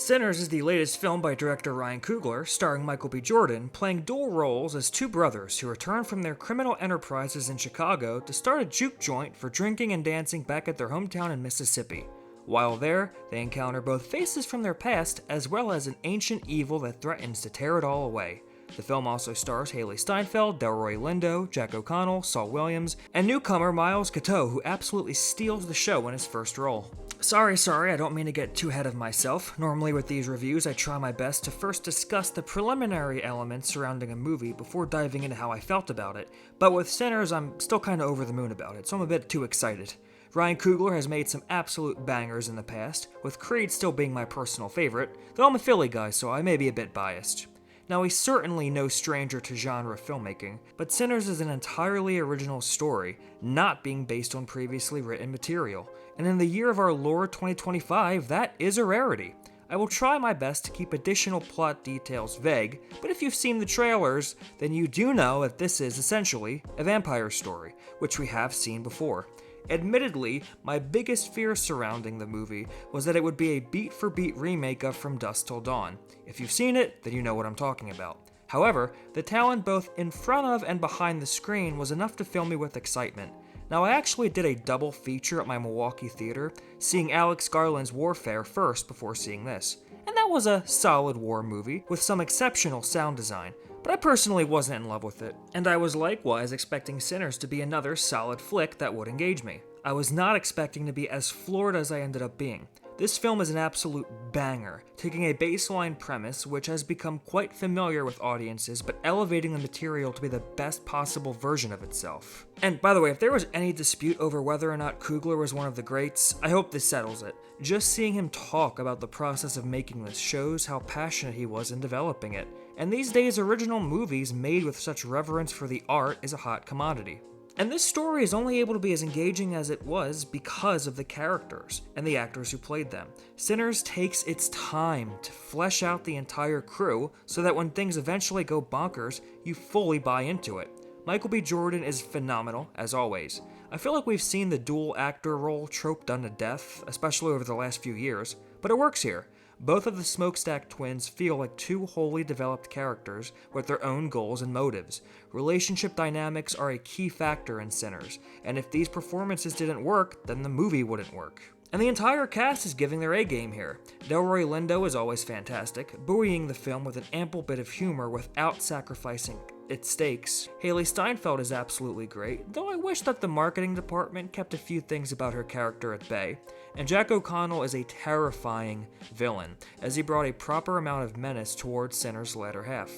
Sinners is the latest film by director Ryan Coogler, starring Michael B. Jordan, playing dual roles as two brothers who return from their criminal enterprises in Chicago to start a juke joint for drinking and dancing back at their hometown in Mississippi. While there, they encounter both faces from their past as well as an ancient evil that threatens to tear it all away. The film also stars Haley Steinfeld, Delroy Lindo, Jack O'Connell, Saul Williams, and newcomer Miles Cateau, who absolutely steals the show in his first role. Sorry, I don't mean to get too ahead of myself. Normally with these reviews, I try my best to first discuss the preliminary elements surrounding a movie before diving into how I felt about it, but with Sinners, I'm still kinda over the moon about it, so I'm a bit too excited. Ryan Coogler has made some absolute bangers in the past, with Creed still being my personal favorite, though I'm a Philly guy, so I may be a bit biased. Now, he's certainly no stranger to genre filmmaking, but Sinners is an entirely original story, not being based on previously written material, and in the year of our Lord 2025, that is a rarity. I will try my best to keep additional plot details vague, but if you've seen the trailers, then you do know that this is essentially a vampire story, which we have seen before. Admittedly, my biggest fear surrounding the movie was that it would be a beat-for-beat remake of From Dusk Till Dawn. If you've seen it, then you know what I'm talking about. However, the talent both in front of and behind the screen was enough to fill me with excitement. Now, I actually did a double feature at my Milwaukee theater, seeing Alex Garland's Warfare first before seeing this. And that was a solid war movie, with some exceptional sound design, but I personally wasn't in love with it, and I was likewise expecting Sinners to be another solid flick that would engage me. I was not expecting to be as floored as I ended up being. This film is an absolute banger, taking a baseline premise which has become quite familiar with audiences, but elevating the material to be the best possible version of itself. And by the way, if there was any dispute over whether or not Coogler was one of the greats, I hope this settles it. Just seeing him talk about the process of making this shows how passionate he was in developing it. And these days, original movies made with such reverence for the art is a hot commodity. And this story is only able to be as engaging as it was because of the characters and the actors who played them. Sinners takes its time to flesh out the entire crew so that when things eventually go bonkers, you fully buy into it. Michael B. Jordan is phenomenal, as always. I feel like we've seen the dual actor role trope done to death, especially over the last few years, but it works here. Both of the Smokestack twins feel like two wholly developed characters with their own goals and motives. Relationship dynamics are a key factor in Sinners, and if these performances didn't work, then the movie wouldn't work. And the entire cast is giving their A-game here. Delroy Lindo is always fantastic, buoying the film with an ample bit of humor without sacrificing its stakes. Haley Steinfeld is absolutely great, though I wish that the marketing department kept a few things about her character at bay. And Jack O'Connell is a terrifying villain, as he brought a proper amount of menace towards Sinners' latter half.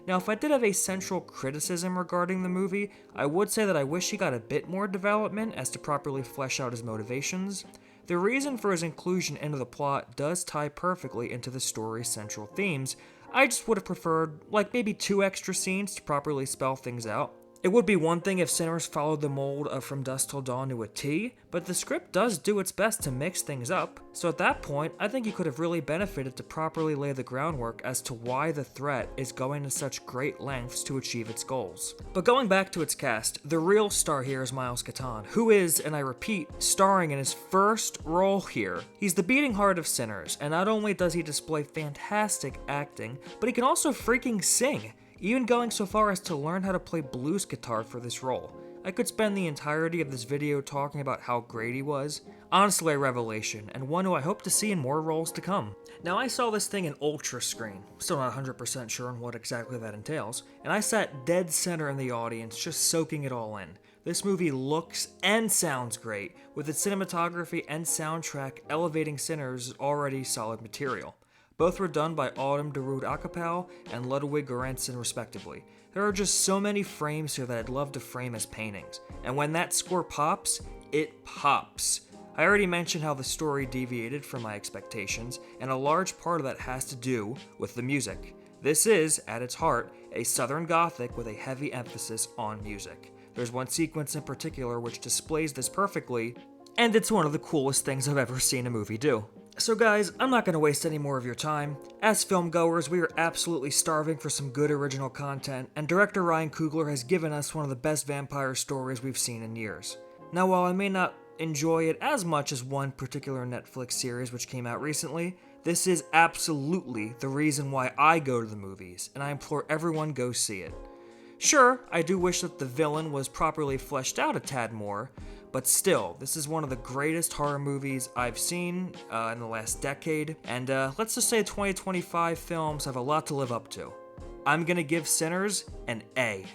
Now, if I did have a central criticism regarding the movie, I would say that I wish he got a bit more development as to properly flesh out his motivations. The reason for his inclusion into the plot does tie perfectly into the story's central themes. I just would have preferred, maybe 2 extra scenes to properly spell things out. It would be one thing if Sinners followed the mold of From Dusk Till Dawn to a T, but the script does do its best to mix things up, so at that point, I think you could have really benefited to properly lay the groundwork as to why the threat is going to such great lengths to achieve its goals. But going back to its cast, the real star here is Miles Cateau, who is, and I repeat, starring in his first role here. He's the beating heart of Sinners, and not only does he display fantastic acting, but he can also freaking sing, even going so far as to learn how to play blues guitar for this role. I could spend the entirety of this video talking about how great he was. Honestly, a revelation, and one who I hope to see in more roles to come. Now, I saw this thing in ultra screen, still not 100% sure on what exactly that entails, and I sat dead center in the audience just soaking it all in. This movie looks and sounds great, with its cinematography and soundtrack elevating Sinners' already solid material. Both were done by Autumn de Rode Akapel and Ludwig Göransson respectively. There are just so many frames here that I'd love to frame as paintings, and when that score pops, it pops. I already mentioned how the story deviated from my expectations, and a large part of that has to do with the music. This is, at its heart, a Southern Gothic with a heavy emphasis on music. There's one sequence in particular which displays this perfectly, and it's one of the coolest things I've ever seen a movie do. So guys, I'm not going to waste any more of your time. As filmgoers, we are absolutely starving for some good original content, and director Ryan Coogler has given us one of the best vampire stories we've seen in years. Now, while I may not enjoy it as much as one particular Netflix series which came out recently, This is absolutely the reason why I go to the movies, and I implore everyone go see it. Sure, I do wish that the villain was properly fleshed out a tad more, but still, this is one of the greatest horror movies I've seen in the last decade, and let's just say 2025 films have a lot to live up to. I'm gonna give Sinners an A.